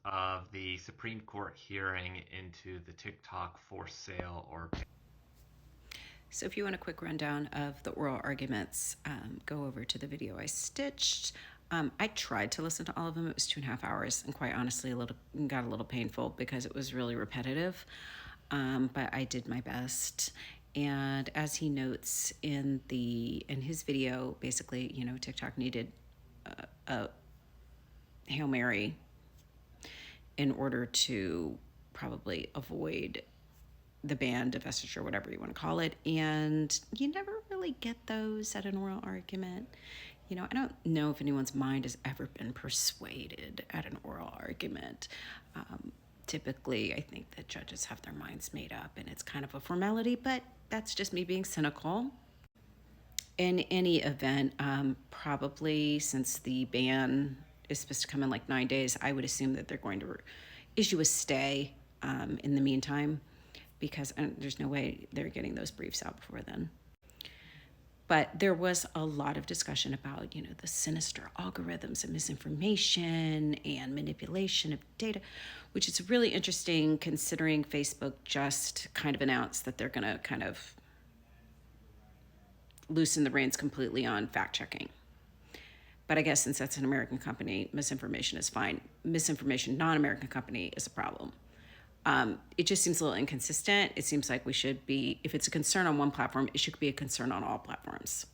Of the Supreme Court hearing into the TikTok for sale or So if you want a quick rundown of the oral arguments, go over to the video I stitched. I tried to listen to all of them. It was 2.5 hours, and quite honestly, got a little painful because it was really repetitive. But I did my best. And as he notes in his video, basically, TikTok needed a Hail Mary in order to probably avoid the ban, divestiture, whatever you want to call it. And you never really get those at an oral argument. I don't know if anyone's mind has ever been persuaded at an oral argument. Typically, I think that judges have their minds made up and it's kind of a formality, but that's just me being cynical. In any event, probably since the ban is supposed to come in like 9 days, I would assume that they're going to issue a stay in the meantime, because there's no way they're getting those briefs out before then. But there was a lot of discussion about, the sinister algorithms and misinformation and manipulation of data, which is really interesting considering Facebook just kind of announced that they're going to kind of loosen the reins completely on fact checking. But I guess since that's an American company, misinformation is fine. Misinformation, non-American company, is a problem. It just seems a little inconsistent. It seems like we should be, if it's a concern on one platform, it should be a concern on all platforms.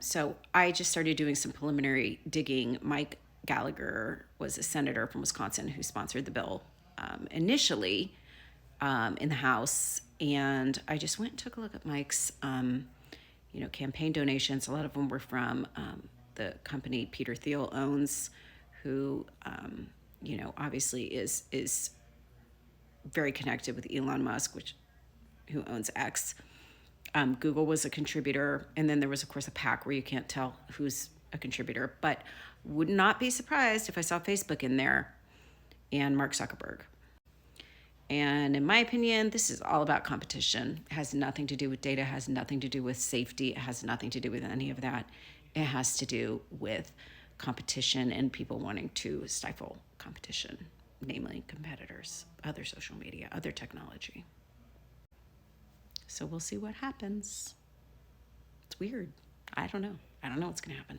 So I just started doing some preliminary digging. Mike Gallagher was a senator from Wisconsin who sponsored the bill initially in the House. And I just went and took a look at Mike's, campaign donations. A lot of them were from the company Peter Thiel owns, who, obviously is very connected with Elon Musk, who owns X. Google was a contributor, and then there was, of course, a PAC where you can't tell who's a contributor. But would not be surprised if I saw Facebook in there and Mark Zuckerberg. And in my opinion, this is all about competition. It has nothing to do with data, has nothing to do with safety, it has nothing to do with any of that. It has to do with competition and people wanting to stifle competition, namely competitors, other social media, other technology. So we'll see what happens. It's weird. I don't know. I don't know what's going to happen.